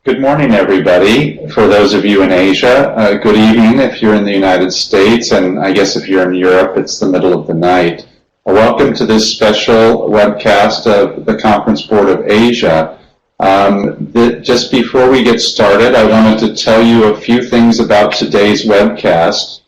Good morning, everybody. For those of you in Asia, good evening if you're in the United States, and I guess if you're in Europe, it's the middle of the night. Welcome to this special webcast of the Conference Board of Asia. Just before we get started, I wanted to tell you a few things about today's webcast.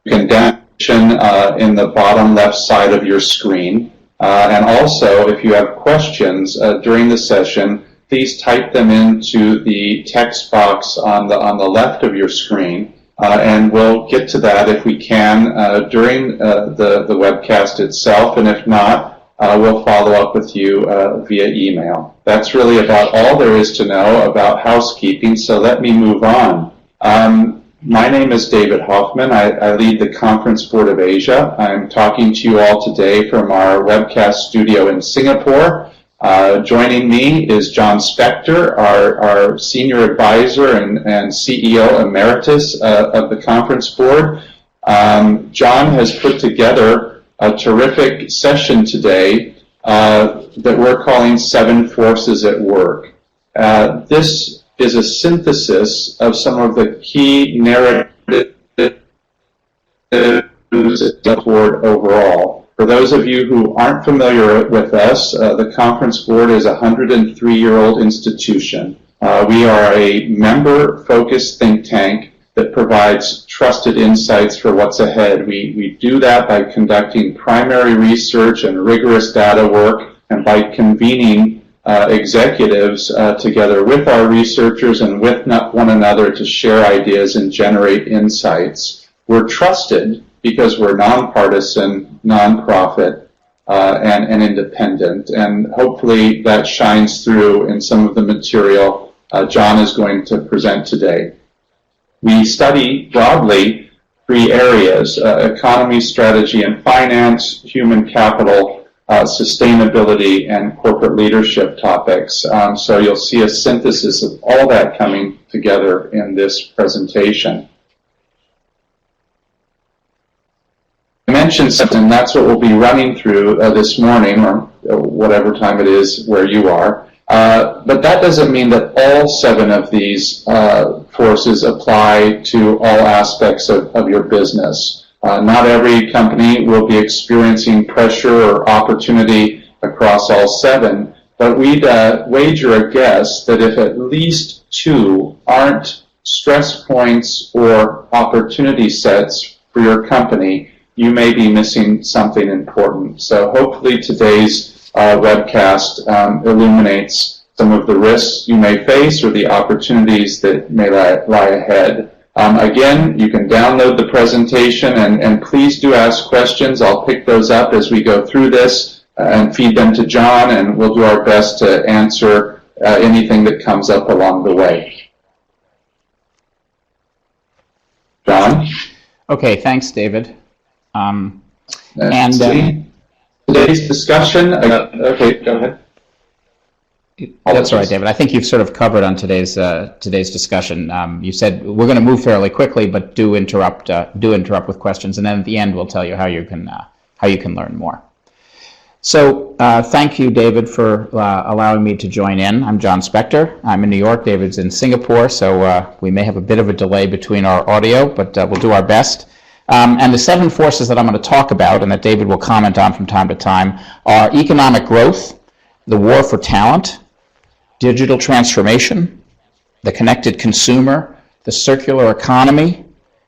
You can download in the bottom left side of your screen. And also, if you have questions during the session, please type them into the text box on the left of your screen, and we'll get to that if we can during the webcast itself, and if not, we'll follow up with you via email. That's really about all there is to know about housekeeping, so let me move on. My name is David Hoffman. I lead the Conference Board of Asia. I'm talking to you all today from our webcast studio in Singapore. Joining me is John Spector, our Senior Advisor and CEO Emeritus of the Conference Board. John has put together a terrific session today that we're calling 7 Forces at Work. This is a synthesis of some of the key narratives board overall. For those of you who aren't familiar with us, the Conference Board is a 103-year-old institution. We are a member-focused think tank that provides trusted insights for what's ahead. We do that by conducting primary research and rigorous data work, and by convening executives together with our researchers and with one another to share ideas and generate insights. We're trusted because we're nonpartisan, nonprofit, and independent, and hopefully that shines through in some of the material John is going to present today. We study broadly 3 areas: economy, strategy, and finance, human capital, sustainability, and corporate leadership topics. So you'll see a synthesis of all that coming together in this presentation. I mentioned something, that's what we'll be running through this morning, or whatever time it is where you are. But that doesn't mean that all 7 of these forces apply to all aspects of your business. Not every company will be experiencing pressure or opportunity across all 7, but we'd wager a guess that if at least 2 aren't stress points or opportunity sets for your company, you may be missing something important. So hopefully today's webcast illuminates some of the risks you may face or the opportunities that may lie ahead. Again, you can download the presentation, and please do ask questions. I'll pick those up as we go through this and feed them to John, and we'll do our best to answer anything that comes up along the way. John? Okay, thanks, David. Today's discussion, okay, go ahead. That's all right, David. I think you've sort of covered on today's discussion. You said we're going to move fairly quickly, but do interrupt with questions, and then at the end we'll tell you how you can learn more. So thank you, David, for allowing me to join in. I'm John Spector. I'm in New York. David's in Singapore, so we may have a bit of a delay between our audio, but we'll do our best. And the 7 forces that I'm going to talk about, and that David will comment on from time to time, are economic growth, the war for talent, digital transformation, the connected consumer, the circular economy,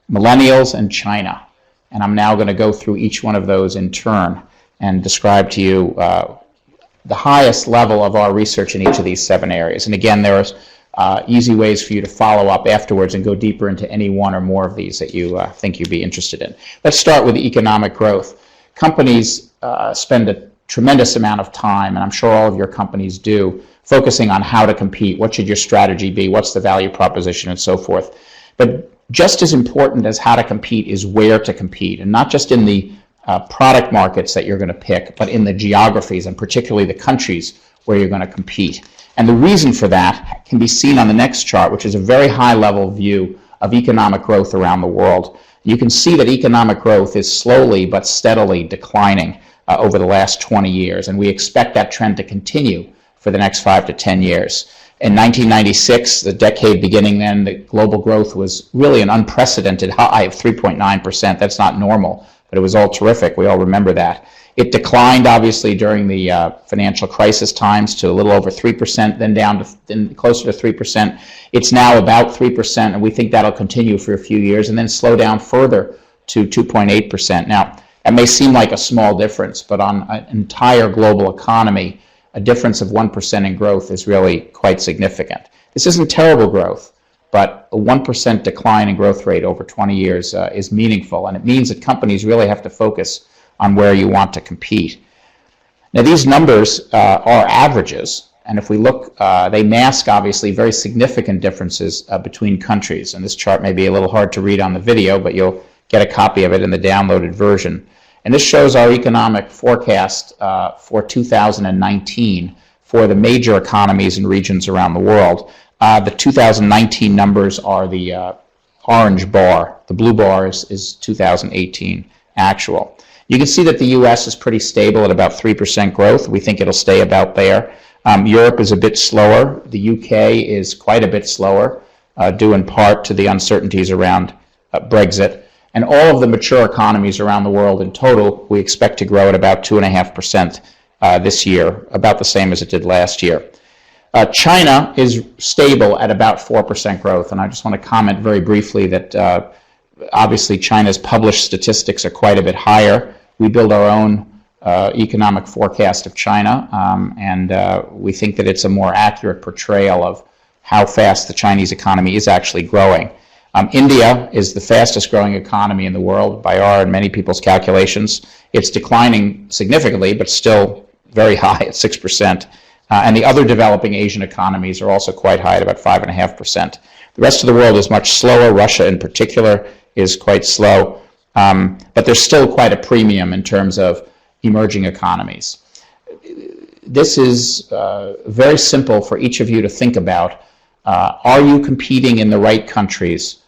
millennials, and China. And I'm now going to go through each one of those in turn and describe to you the highest level of our research in each of these 7 areas. And again, there are easy ways for you to follow up afterwards and go deeper into any one or more of these that you think you'd be interested in. Let's start with economic growth. Companies spend a tremendous amount of time, and I'm sure all of your companies do, focusing on how to compete. What should your strategy be? What's the value proposition, and so forth. But just as important as how to compete is where to compete, and not just in the product markets that you're going to pick, but in the geographies, and particularly the countries where you're going to compete. And the reason for that can be seen on the next chart, which is a very high-level view of economic growth around the world. You can see that economic growth is slowly but steadily declining over the last 20 years, and we expect that trend to continue for the next 5 to 10 years. In 1996, the decade beginning then, the global growth was really an unprecedented high of 3.9%. That's not normal, but it was all terrific. We all remember that. It declined, obviously, during the financial crisis times to a little over 3%, then down to closer to 3%. It's now about 3%, and we think that'll continue for a few years and then slow down further to 2.8%. Now, that may seem like a small difference, but on an entire global economy, a difference of 1% in growth is really quite significant. This isn't terrible growth, but a 1% decline in growth rate over 20 years is meaningful, and it means that companies really have to focus on where you want to compete. Now, these numbers are averages, and if we look, they mask, obviously, very significant differences between countries. And this chart may be a little hard to read on the video, but you'll get a copy of it in the downloaded version. And this shows our economic forecast for 2019 for the major economies and regions around the world. The 2019 numbers are the orange bar. The blue bar is 2018 actual. You can see that the U.S. is pretty stable at about 3% growth. We think it'll stay about there. Europe is a bit slower. The U.K. is quite a bit slower, due in part to the uncertainties around Brexit. And all of the mature economies around the world in total, we expect to grow at about 2.5% this year, about the same as it did last year. China is stable at about 4% growth, and I just want to comment very briefly that obviously China's published statistics are quite a bit higher. We build our own economic forecast of China, and we think that it's a more accurate portrayal of how fast the Chinese economy is actually growing. India is the fastest growing economy in the world by our and many people's calculations. It's declining significantly, but still very high at 6%. And the other developing Asian economies are also quite high at about 5.5%. The rest of the world is much slower. Russia in particular is quite slow. But there's still quite a premium in terms of emerging economies. This is very simple for each of you to think about. Are you competing in the right countries?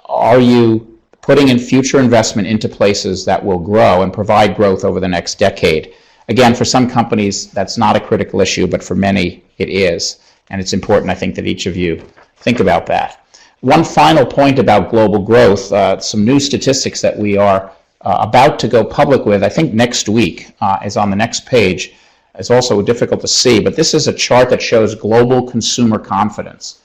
Are you putting in future investment into places that will grow and provide growth over the next decade? Again, for some companies, that's not a critical issue, but for many, it is. And it's important, I think, that each of you think about that. One final point about global growth, some new statistics that we are about to go public with, I think next week, is on the next page. It's also difficult to see, but this is a chart that shows global consumer confidence.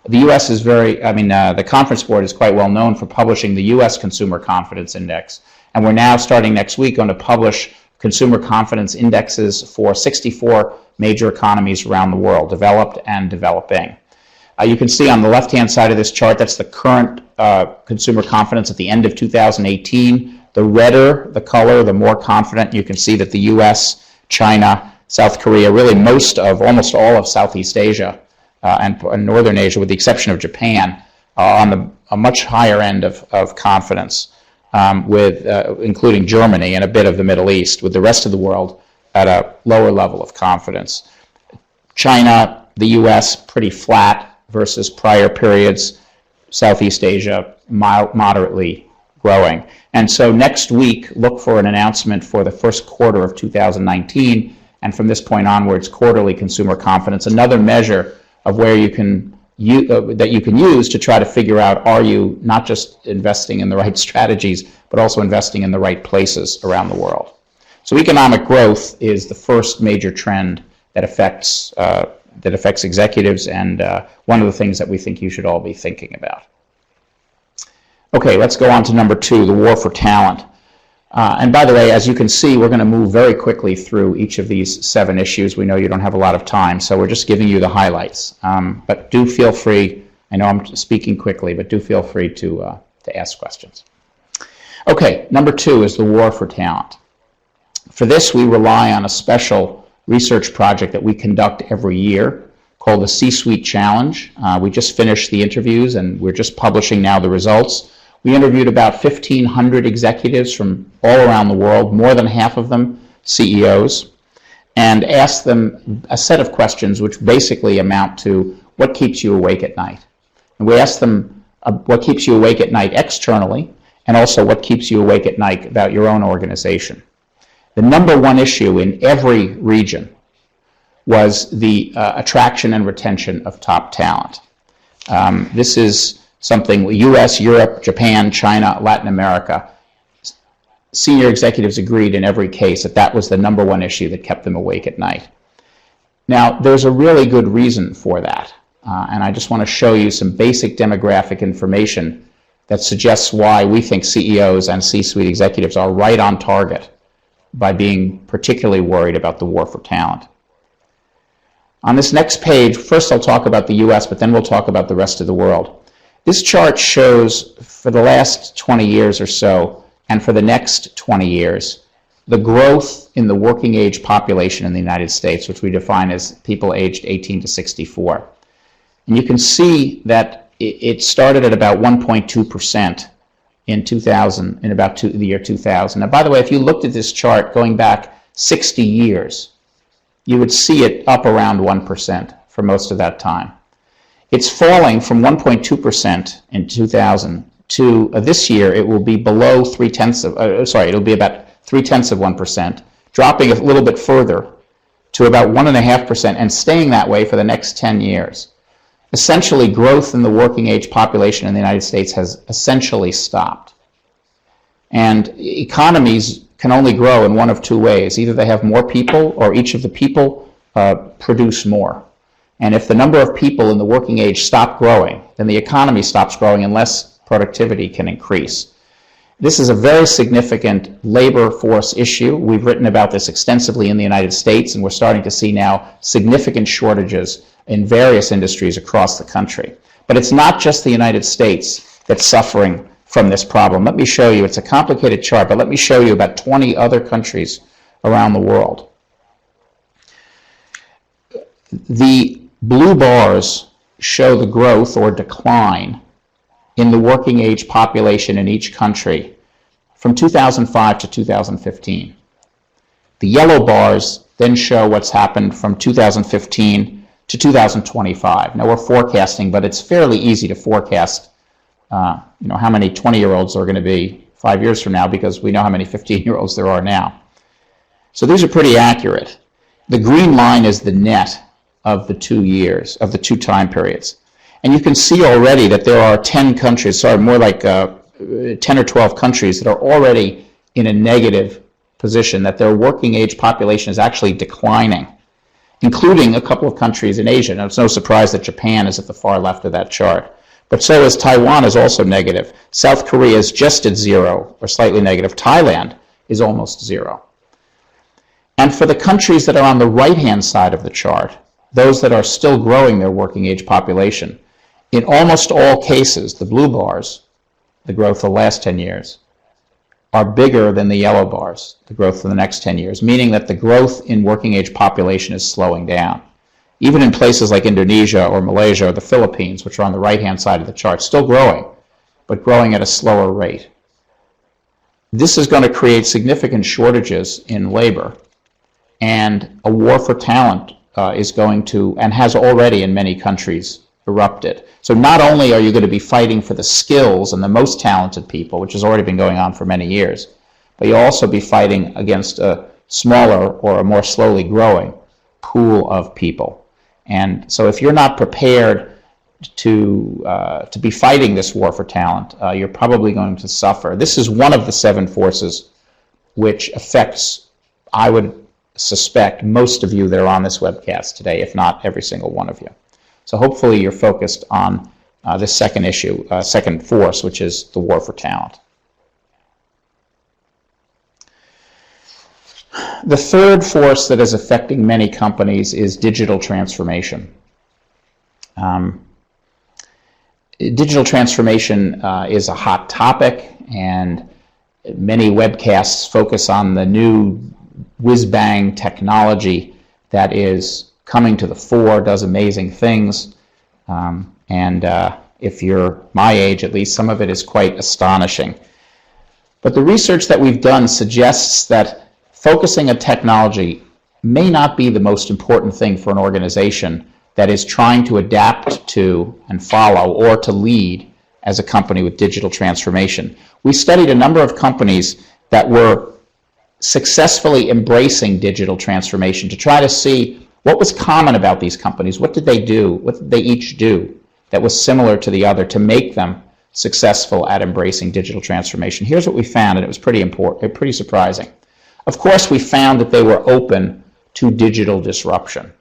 The U.S. is the Conference Board is quite well known for publishing the U.S. Consumer Confidence Index, and we're now, starting next week, going to publish consumer confidence indexes for 64 major economies around the world, developed and developing. You can see on the left-hand side of this chart, that's the current consumer confidence at the end of 2018. The redder the color, the more confident. You can see that the U.S., China, South Korea, really almost all of Southeast Asia and Northern Asia, with the exception of Japan, are on a much higher end of confidence, including Germany and a bit of the Middle East, with the rest of the world at a lower level of confidence. China, the U.S., pretty flat versus prior periods. Southeast Asia, moderately growing. And so next week, look for an announcement for the first quarter of 2019, and from this point onwards, quarterly consumer confidence, another measure of where that you can use to try to figure out, are you not just investing in the right strategies, but also investing in the right places around the world. So economic growth is the first major trend that affects executives, and one of the things that we think you should all be thinking about. Okay, let's go on to number 2, the war for talent. And by the way, as you can see, we're going to move very quickly through each of these 7 issues. We know you don't have a lot of time, so we're just giving you the highlights. But do feel free, I know I'm speaking quickly, but do feel free to ask questions. Okay, number 2 is the war for talent. For this, we rely on a special research project that we conduct every year called the C-Suite Challenge. We just finished the interviews, and we're just publishing now the results. We interviewed about 1,500 executives from all around the world, more than half of them CEOs, and asked them a set of questions which basically amount to what keeps you awake at night. And we asked them what keeps you awake at night externally, and also what keeps you awake at night about your own organization. The number one issue in every region was the attraction and retention of top talent. This is something US, Europe, Japan, China, Latin America. Senior executives agreed in every case that that was the number one issue that kept them awake at night. Now, there's a really good reason for that, and I just want to show you some basic demographic information that suggests why we think CEOs and C-suite executives are right on target by being particularly worried about the war for talent. On this next page, first I'll talk about the US, but then we'll talk about the rest of the world. This chart shows for the last 20 years or so, and for the next 20 years, the growth in the working age population in the United States, which we define as people aged 18 to 64. And you can see that it started at about 1.2% in 2000, in about the year 2000. Now, by the way, if you looked at this chart going back 60 years, you would see it up around 1% for most of that time. It's falling from 1.2% in 2000 to this year. It will be below it'll be about 0.3%, dropping a little bit further to about 1.5% and staying that way for the next 10 years. Essentially, growth in the working age population in the United States has essentially stopped. And economies can only grow in one of two ways. Either they have more people or each of the people produce more. And if the number of people in the working age stop growing, then the economy stops growing unless productivity can increase. This is a very significant labor force issue. We've written about this extensively in the United States, and we're starting to see now significant shortages in various industries across the country. But it's not just the United States that's suffering from this problem. Let me show you. It's a complicated chart, but let me show you about 20 other countries around the world. The blue bars show the growth or decline in the working age population in each country from 2005 to 2015. The yellow bars then show what's happened from 2015 to 2025. Now we're forecasting, but it's fairly easy to forecast how many 20-year-olds are going to be 5 years from now, because we know how many 15-year-olds there are now. So these are pretty accurate. The green line is the net of the 2 years, of the two time periods. And you can see already that there are 10 countries, more like 10 or 12 countries that are already in a negative position, that their working age population is actually declining, including a couple of countries in Asia. Now, it's no surprise that Japan is at the far left of that chart. But so is Taiwan, is also negative. South Korea is just at zero or slightly negative. Thailand is almost zero. And for the countries that are on the right-hand side of the chart, those that are still growing their working age population, in almost all cases, the blue bars, the growth of the last 10 years, are bigger than the yellow bars, the growth of the next 10 years, meaning that the growth in working age population is slowing down. Even in places like Indonesia or Malaysia or the Philippines, which are on the right-hand side of the chart, still growing, but growing at a slower rate. This is going to create significant shortages in labor, and a war for talent is going to, and has already in many countries, erupted. So not only are you going to be fighting for the skills and the most talented people, which has already been going on for many years, but you'll also be fighting against a smaller or a more slowly growing pool of people. And so if you're not prepared to be fighting this war for talent, you're probably going to suffer. This is one of the 7 forces which affects, I would suspect, most of you that are on this webcast today, if not every single one of you. So hopefully you're focused on this second issue, second force, which is the war for talent. The third force that is affecting many companies is digital transformation. Digital transformation is a hot topic, and many webcasts focus on the new whiz-bang technology that is coming to the fore, does amazing things, and if you're my age, at least, some of it is quite astonishing. But the research that we've done suggests that focusing on technology may not be the most important thing for an organization that is trying to adapt to and follow or to lead as a company with digital transformation. We studied a number of companies that were successfully embracing digital transformation to try to see What was common about these companies? What did they do? What did they each do that was similar to the other to make them successful at embracing digital transformation? Here's what we found, and it was pretty surprising. Of course, we found that they were open to digital disruption,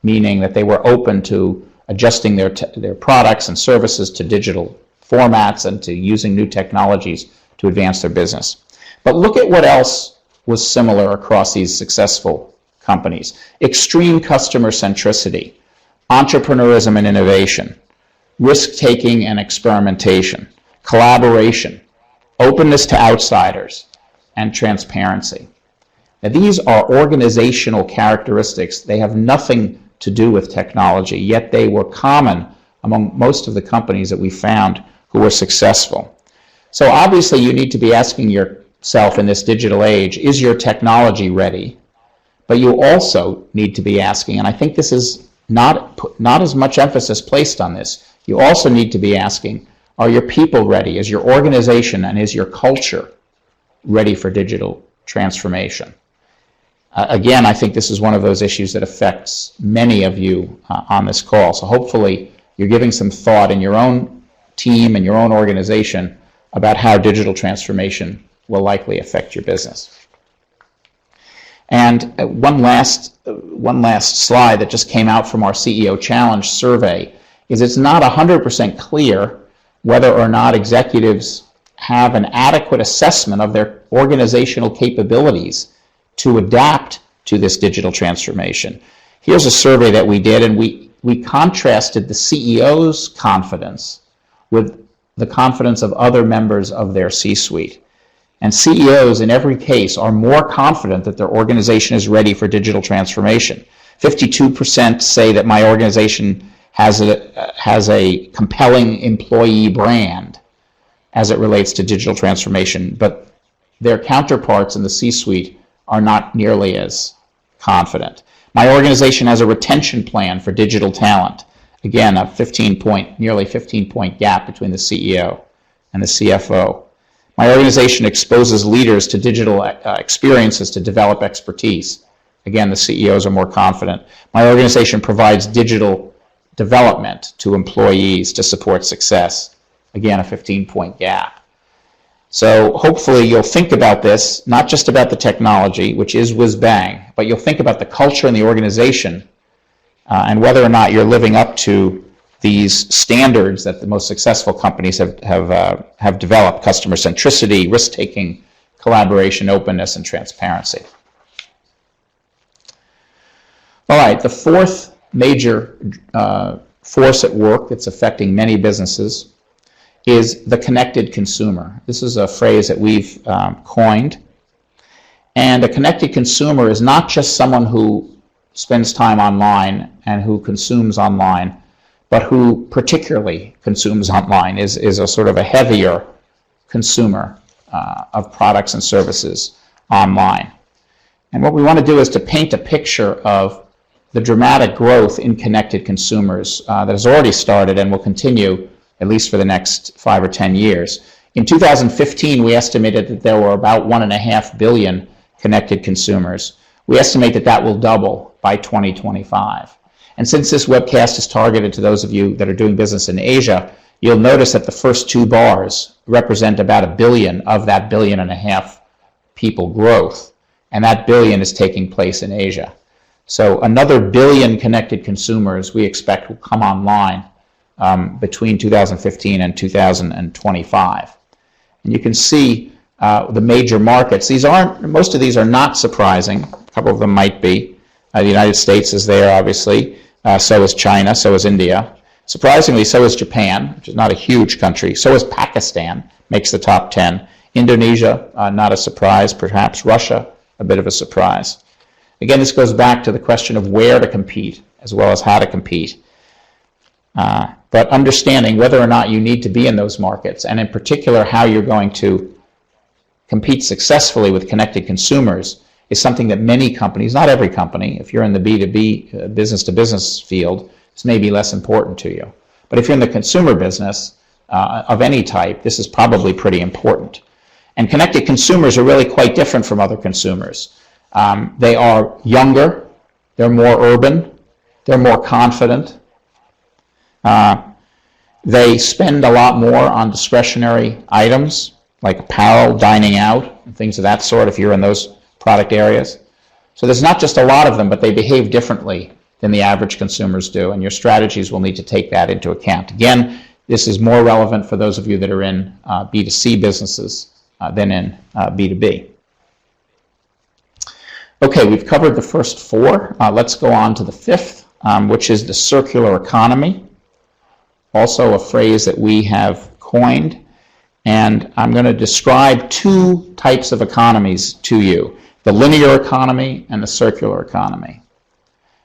meaning that they were open to adjusting their products and services to digital formats and to using new technologies to advance their business. But look at what else was similar across these successful companies. Extreme customer centricity, entrepreneurism and innovation, risk-taking and experimentation, collaboration, openness to outsiders, and transparency. Now, these are organizational characteristics. They have nothing to do with technology, yet they were common among most of the companies that we found who were successful. So obviously you need to be asking yourself in this digital age, is your technology ready? But you also need to be asking, and I think this is not as much emphasis placed on this, you also need to be asking, are your people ready? Is your organization and is your culture ready for digital transformation? Again, I think this is one of those issues that affects many of you on this call. So hopefully you're giving some thought in your own team and your own organization about how digital transformation will likely affect your business. And one last slide that just came out from our CEO Challenge survey is it's not 100% clear whether or not executives have an adequate assessment of their organizational capabilities to adapt to this digital transformation. Here's a survey that we did, and we contrasted the CEO's confidence with the confidence of other members of their C-suite. And CEOs in every case are more confident that their organization is ready for digital transformation. 52% say that my organization has a compelling employee brand as it relates to digital transformation, but their counterparts in the C-suite are not nearly as confident. My organization has a retention plan for digital talent. Again, a nearly 15-point gap between the CEO and the CFO. My organization exposes leaders to digital experiences to develop expertise. Again, the CEOs are more confident. My organization provides digital development to employees to support success. Again, a 15-point gap. So hopefully you'll think about this, not just about the technology, which is whiz-bang, but you'll think about the culture in the organization and whether or not you're living up to these standards that the most successful companies have developed: customer centricity, risk-taking, collaboration, openness, and transparency. All right, the fourth major force at work that's affecting many businesses is the connected consumer. This is a phrase that we've coined. And a connected consumer is not just someone who spends time online and who consumes online, but who particularly consumes online, is a sort of a heavier consumer of products and services online. And what we want to do is to paint a picture of the dramatic growth in connected consumers that has already started and will continue at least for the next 5 or 10 years. In 2015, we estimated that there were about 1.5 billion connected consumers. We estimate that that will double by 2025. And since this webcast is targeted to those of you that are doing business in Asia, you'll notice that the first 2 bars represent about 1 billion of that 1.5 billion people growth. And that billion is taking place in Asia. So another 1 billion connected consumers we expect will come online between 2015 and 2025. And you can see the major markets. Most of these are not surprising. A couple of them might be. The United States is there, obviously. So is China. So is India. Surprisingly, so is Japan, which is not a huge country. So is Pakistan, makes the top 10. Indonesia, not a surprise. Perhaps Russia, a bit of a surprise. Again, this goes back to the question of where to compete as well as how to compete. But understanding whether or not you need to be in those markets, and in particular how you're going to compete successfully with connected consumers, is something that many companies, not every company, if you're in the B2B, business-to-business field, this may be less important to you. But if you're in the consumer business of any type, this is probably pretty important. And connected consumers are really quite different from other consumers. They are younger, they're more urban, they're more confident. They spend a lot more on discretionary items like apparel, dining out, and things of that sort if you're in those product areas. So there's not just a lot of them, but they behave differently than the average consumers do, and your strategies will need to take that into account. Again, this is more relevant for those of you that are in B2C businesses than in B2B. Okay, we've covered the first four. Let's go on to the fifth, which is the circular economy, also a phrase that we have coined. And I'm going to describe two types of economies to you, the linear economy and the circular economy.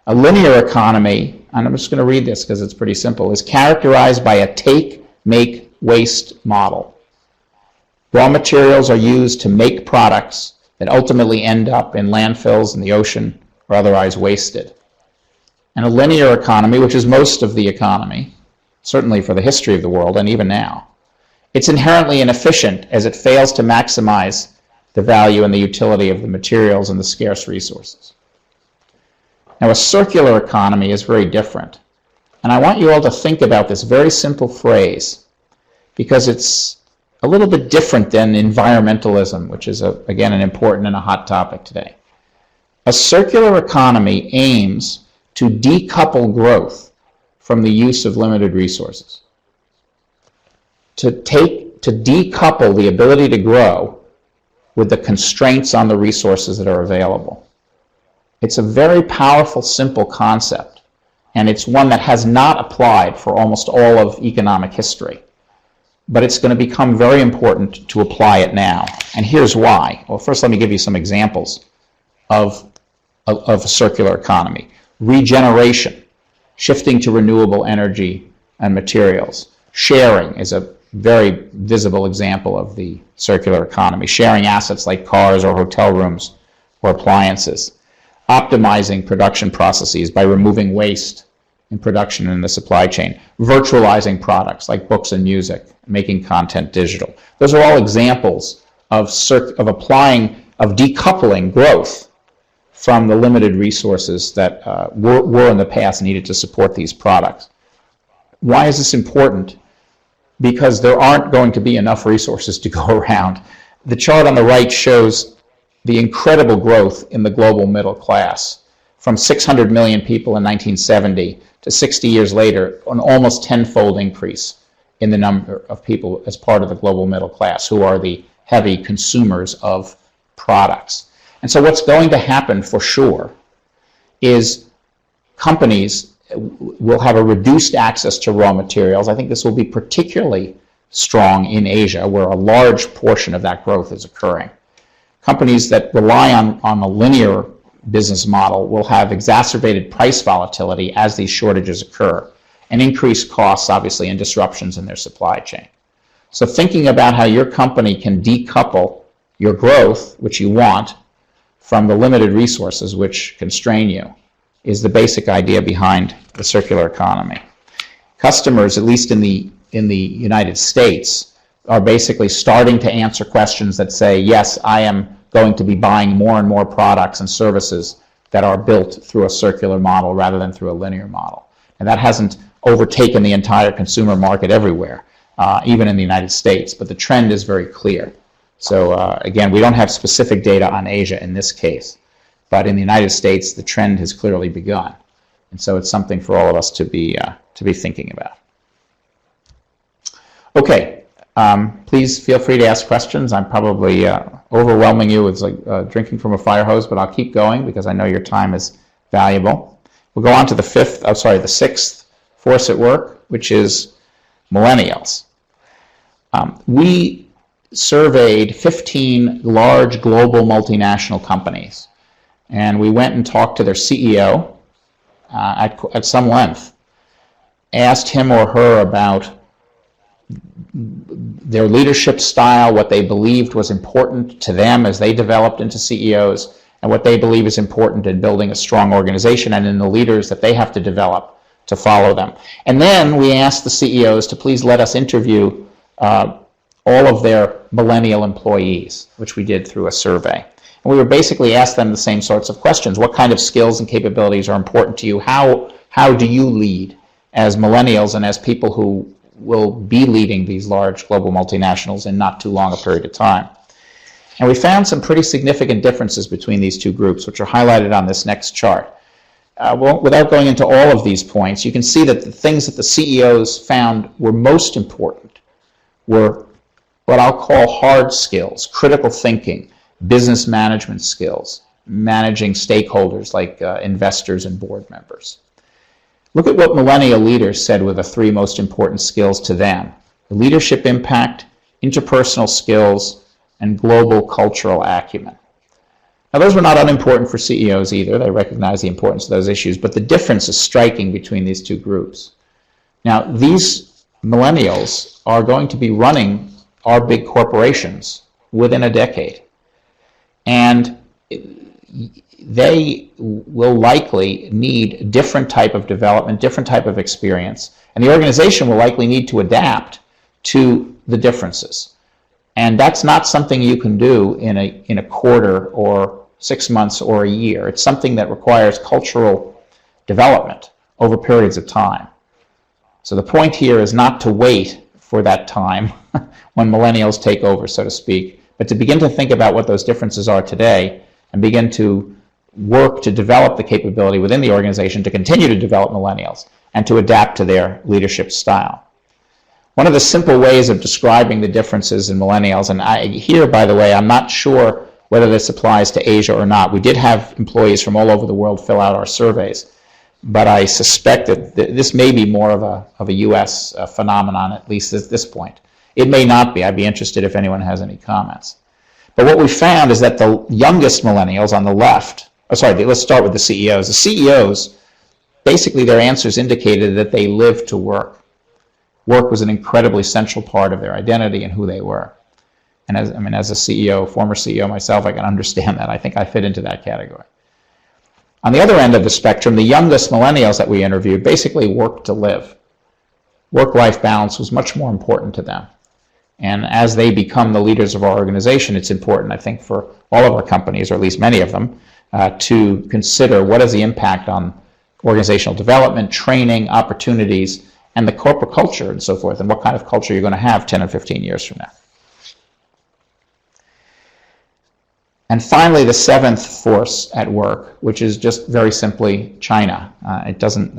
A linear economy, and I'm just going to read this because it's pretty simple, is characterized by a take, make, waste model. Raw materials are used to make products that ultimately end up in landfills in the ocean or otherwise wasted. And a linear economy, which is most of the economy, certainly for the history of the world and even now, it's inherently inefficient as it fails to maximize the value and the utility of the materials and the scarce resources. Now, a circular economy is very different. And I want you all to think about this very simple phrase because it's a little bit different than environmentalism, which is, again, an important and a hot topic today. A circular economy aims to decouple growth from the use of limited resources. To decouple the ability to grow with the constraints on the resources that are available. It's a very powerful, simple concept, and it's one that has not applied for almost all of economic history. But it's going to become very important to apply it now. And here's why. Well, first let me give you some examples of a circular economy. Regeneration, shifting to renewable energy and materials. Sharing is a very visible example of the circular economy. Sharing assets like cars or hotel rooms or appliances. Optimizing production processes by removing waste in production and in the supply chain. Virtualizing products like books and music, making content digital. Those are all examples of decoupling growth from the limited resources that were in the past needed to support these products. Why is this important? Because there aren't going to be enough resources to go around. The chart on the right shows the incredible growth in the global middle class from 600 million people in 1970 to 60 years later, an almost tenfold increase in the number of people as part of the global middle class who are the heavy consumers of products. And so what's going to happen for sure is companies will have a reduced access to raw materials. I think this will be particularly strong in Asia, where a large portion of that growth is occurring. Companies that rely on a linear business model will have exacerbated price volatility as these shortages occur, and increased costs, obviously, and disruptions in their supply chain. So thinking about how your company can decouple your growth, which you want, from the limited resources which constrain you, is the basic idea behind the circular economy. Customers, at least in the United States, are basically starting to answer questions that say, yes, I am going to be buying more and more products and services that are built through a circular model rather than through a linear model. And that hasn't overtaken the entire consumer market everywhere, even in the United States, but the trend is very clear. So again, we don't have specific data on Asia in this case, but in the United States, the trend has clearly begun. And so it's something for all of us to be thinking about. Okay, please feel free to ask questions. I'm probably overwhelming you with like drinking from a fire hose, but I'll keep going because I know your time is valuable. We'll go on to the sixth force at work, which is millennials. We surveyed 15 large global multinational companies, and we went and talked to their CEO at some length, asked him or her about their leadership style, what they believed was important to them as they developed into CEOs, and what they believe is important in building a strong organization and in the leaders that they have to develop to follow them. And then we asked the CEOs to please let us interview all of their millennial employees, which we did through a survey. And And we would basically ask them the same sorts of questions. What kind of skills and capabilities are important to you? How do you lead as millennials and as people who will be leading these large global multinationals in not too long a period of time? And we found some pretty significant differences between these two groups, which are highlighted on this next chart. Without going into all of these points, you can see that the things that the CEOs found were most important were what I'll call hard skills, critical thinking, business management skills, managing stakeholders like investors and board members. Look at what millennial leaders said were the three most important skills to them: leadership impact, interpersonal skills, and global cultural acumen. Now, those were not unimportant for CEOs either. They recognize the importance of those issues, but the difference is striking between these two groups. Now, these millennials are going to be running our big corporations within a decade, and they will likely need different type of development, different type of experience, and the organization will likely need to adapt to the differences. And that's not something you can do in a quarter or 6 months or a year. It's something that requires cultural development over periods of time. So the point here is not to wait for that time when millennials take over, so to speak, but to begin to think about what those differences are today and begin to work to develop the capability within the organization to continue to develop millennials and to adapt to their leadership style. One of the simple ways of describing the differences in millennials, and here, by the way, I'm not sure whether this applies to Asia or not. We did have employees from all over the world fill out our surveys, but I suspect that this may be more of a U.S. phenomenon, at least at this point. It may not be. I'd be interested if anyone has any comments. But what we found is that the youngest millennials on the left, let's start with the CEOs. The CEOs, basically their answers indicated that they lived to work. Work was an incredibly central part of their identity and who they were. And as a CEO, former CEO myself, I can understand that. I think I fit into that category. On the other end of the spectrum, the youngest millennials that we interviewed basically worked to live. Work-life balance was much more important to them. And as they become the leaders of our organization, it's important, I think, for all of our companies, or at least many of them, to consider what is the impact on organizational development, training, opportunities, and the corporate culture and so forth, and what kind of culture you're going to have 10 or 15 years from now. And finally, the seventh force at work, which is just very simply China. It doesn't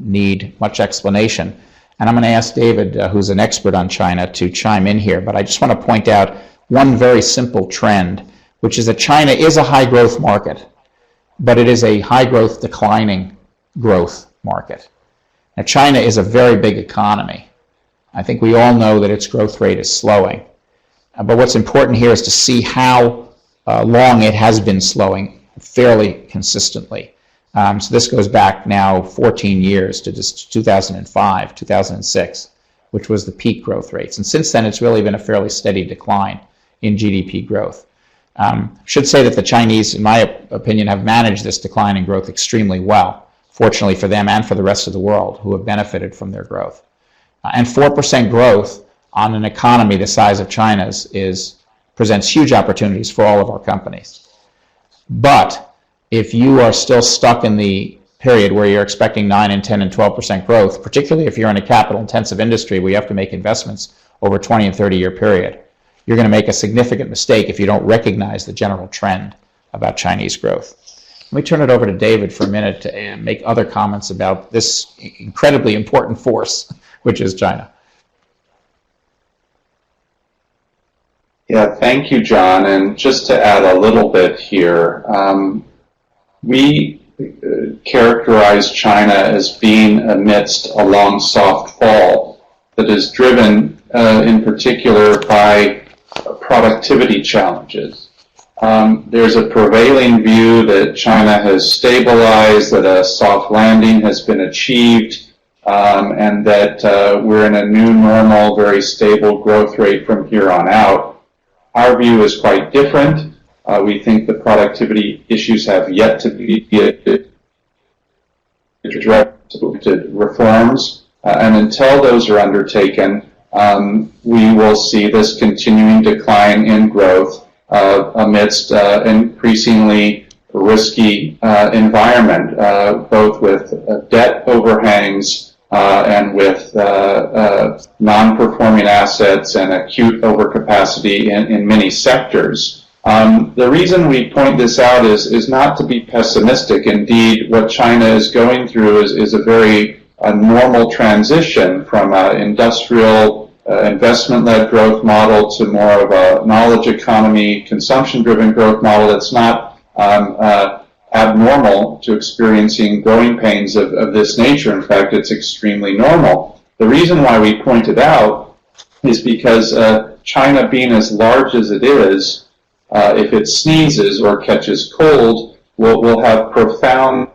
need much explanation. And I'm going to ask David, who's an expert on China, to chime in here. But I just want to point out one very simple trend, which is that China is a high-growth market, but it is a high-growth, declining growth market. Now, China is a very big economy. I think we all know that its growth rate is slowing. But what's important here is to see how long it has been slowing fairly consistently. So this goes back now 14 years to just 2005, 2006, which was the peak growth rates. And since then, it's really been a fairly steady decline in GDP growth. Should say that the Chinese, in my opinion, have managed this decline in growth extremely well, fortunately for them and for the rest of the world, who have benefited from their growth. And 4% growth on an economy the size of China's presents huge opportunities for all of our companies. But if you are still stuck in the period where you're expecting 9 and 10 and 12% growth, particularly if you're in a capital-intensive industry where you have to make investments over a 20 and 30-year period, you're going to make a significant mistake if you don't recognize the general trend about Chinese growth. Let me turn it over to David for a minute to make other comments about this incredibly important force, which is China. Yeah, thank you, John. And just to add a little bit here, we characterize China as being amidst a long, soft fall that is driven in particular by productivity challenges. There's a prevailing view that China has stabilized, that a soft landing has been achieved, and that we're in a new normal, very stable growth rate from here on out. Our view is quite different. We think the productivity issues have yet to be addressed with reforms, and until those are undertaken, we will see this continuing decline in growth amidst increasingly risky environment, both with debt overhangs and with non-performing assets and acute overcapacity in many sectors. The reason we point this out is not to be pessimistic. Indeed, what China is going through is a very normal transition from an industrial investment-led growth model to more of a knowledge economy, consumption-driven growth model. It's not abnormal to experiencing growing pains of this nature. In fact, it's extremely normal. The reason why we point it out is because China, being as large as it is, if it sneezes or catches cold, will have profound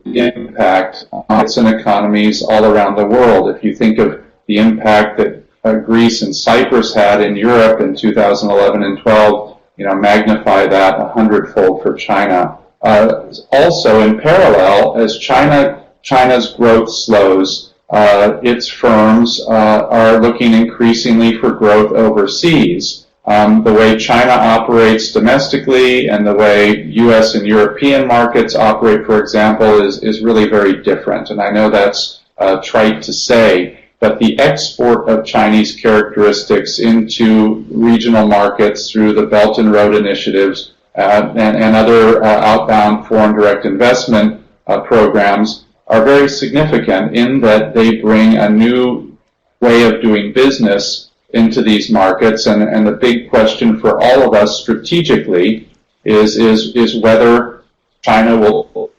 impact on its economies all around the world. If you think of the impact that Greece and Cyprus had in Europe in 2011 and 12, magnify that 100-fold for China. Also, in parallel, as China's growth slows, its firms are looking increasingly for growth overseas. The way China operates domestically and the way U.S. and European markets operate, for example, is really very different. And I know that's trite to say, but the export of Chinese characteristics into regional markets through the Belt and Road initiatives and other outbound foreign direct investment programs are very significant in that they bring a new way of doing business into these markets, and the big question for all of us strategically is whether China will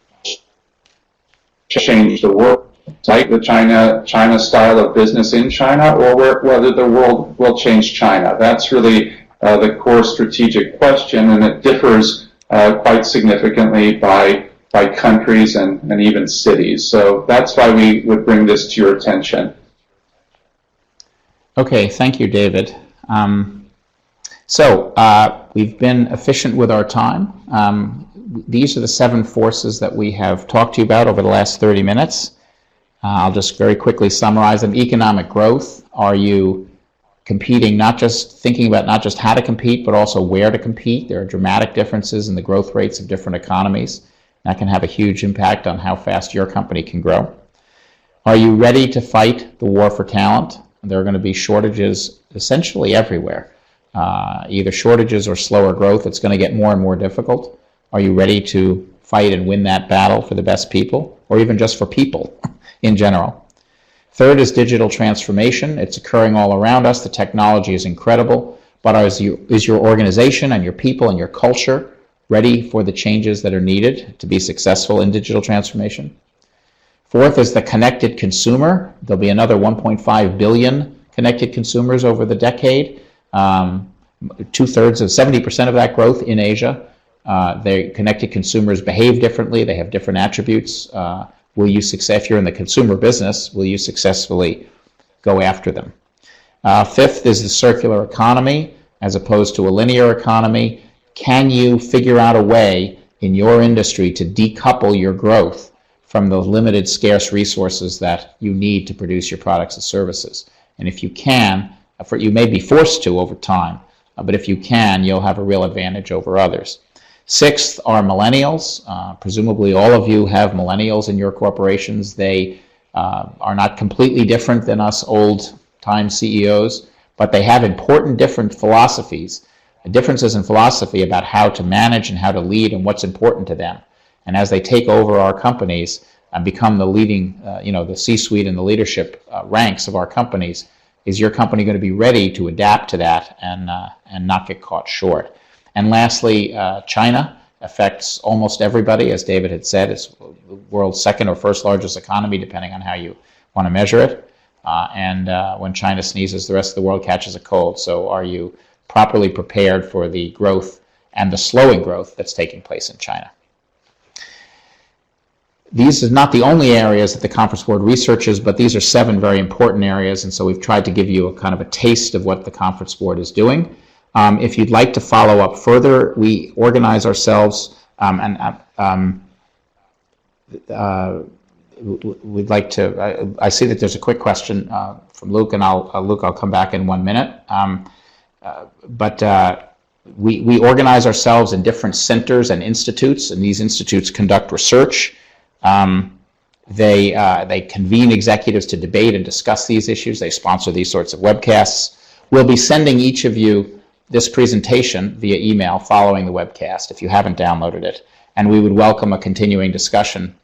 change the world, like the China style of business in China, or whether the world will change China. That's really the core strategic question, and it differs quite significantly by countries and even cities. So that's why we would bring this to your attention. Okay, thank you, David. We've been efficient with our time. These are the 7 forces that we have talked to you about over the last 30 minutes. I'll just very quickly summarize them. Economic growth. Are you competing, thinking about not just how to compete, but also where to compete? There are dramatic differences in the growth rates of different economies. That can have a huge impact on how fast your company can grow. Are you ready to fight the war for talent? There are going to be shortages essentially everywhere, either shortages or slower growth. It's going to get more and more difficult. Are you ready to fight and win that battle for the best people, or even just for people in general? Third is digital transformation. It's occurring all around us. The technology is incredible, but is your organization and your people and your culture ready for the changes that are needed to be successful in digital transformation? Fourth is the connected consumer. There'll be another 1.5 billion connected consumers over the decade. 70% of that growth in Asia. The connected consumers behave differently. They have different attributes. If you're in the consumer business, will you successfully go after them? Fifth is the circular economy as opposed to a linear economy. Can you figure out a way in your industry to decouple your growth from the limited, scarce resources that you need to produce your products and services? And if you can, you may be forced to over time, but if you can, you'll have a real advantage over others. Sixth are millennials. Presumably all of you have millennials in your corporations. They are not completely different than us old-time CEOs, but they have important different differences in philosophy about how to manage and how to lead and what's important to them. And as they take over our companies and become the leading, the C-suite and the leadership ranks of our companies, is your company going to be ready to adapt to that and not get caught short? And lastly, China affects almost everybody. As David had said, it's the world's second or first largest economy, depending on how you want to measure it. And when China sneezes, the rest of the world catches a cold. So are you properly prepared for the growth and the slowing growth that's taking place in China? These are not the only areas that the Conference Board researches, but these are 7 very important areas, and so we've tried to give you a kind of a taste of what the Conference Board is doing. If you'd like to follow up further, we organize ourselves we'd like to. I see that there's a quick question from Luke, and Luke, I'll come back in 1 minute. we organize ourselves in different centers and institutes, and these institutes conduct research. They convene executives to debate and discuss these issues. They sponsor these sorts of webcasts. We'll be sending each of you this presentation via email following the webcast if you haven't downloaded it. And we would welcome a continuing discussion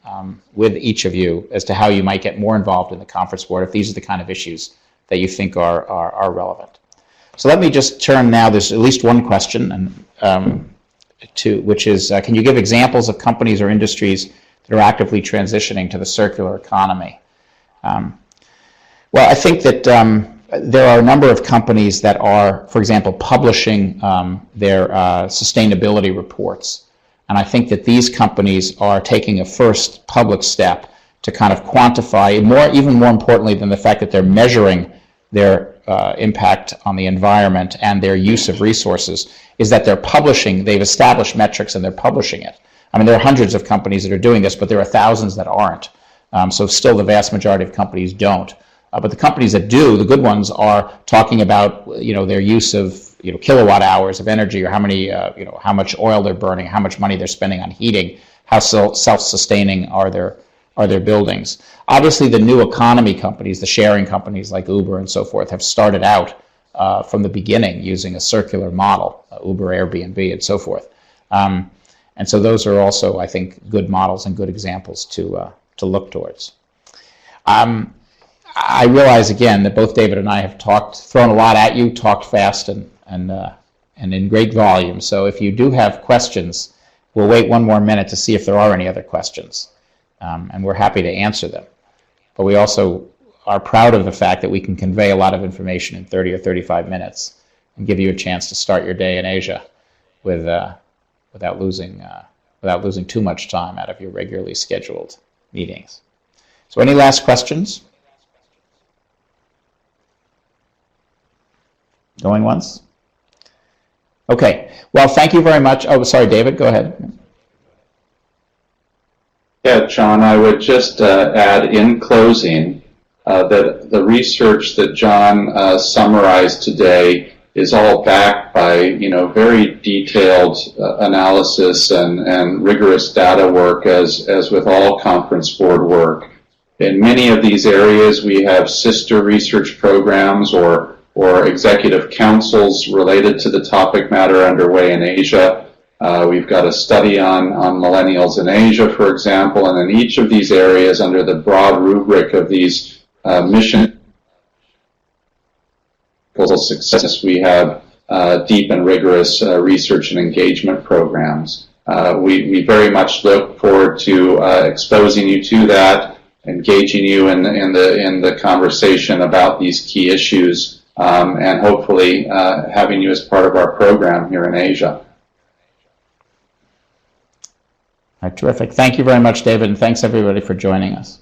with each of you as to how you might get more involved in the conference board if these are the kind of issues that you think are relevant. So let me just turn now, there's at least one question, which is, can you give examples of companies or industries that are actively transitioning to the circular economy? Well, I think that there are a number of companies that are, for example, publishing their sustainability reports. And I think that these companies are taking a first public step to kind of quantify, even more importantly than the fact that they're measuring their impact on the environment and their use of resources, is that they're publishing, they've established metrics and they're publishing it. I mean, there are hundreds of companies that are doing this, but there are thousands that aren't. So still the vast majority of companies don't. But the companies that do, the good ones, are talking about their use of kilowatt hours of energy, or how many how much oil they're burning, how much money they're spending on heating, how self-sustaining are their buildings. Obviously, the new economy companies, the sharing companies like Uber and so forth, have started out from the beginning using a circular model, Uber, Airbnb, and so forth. And so those are also, I think, good models and good examples to look towards. I realize again that both David and I have thrown a lot at you, talked fast and in great volume. So if you do have questions, we'll wait one more minute to see if there are any other questions, and we're happy to answer them. But we also are proud of the fact that we can convey a lot of information in 30 or 35 minutes and give you a chance to start your day in Asia without losing too much time out of your regularly scheduled meetings. So any last questions? Going once? Okay. Well, thank you very much. Oh, sorry, David, go ahead. Yeah, John, I would just add in closing that the research that John summarized today is all backed by very detailed analysis and rigorous data work, as with all conference board work. In many of these areas, we have sister research programs or executive councils related to the topic matter underway in Asia. We've got a study on millennials in Asia, for example, and in each of these areas, under the broad rubric of these mission success, we have deep and rigorous research and engagement programs. We very much look forward to exposing you to that, engaging you in the conversation about these key issues, and hopefully having you as part of our program here in Asia. All right, terrific. Thank you very much, David, and thanks everybody for joining us.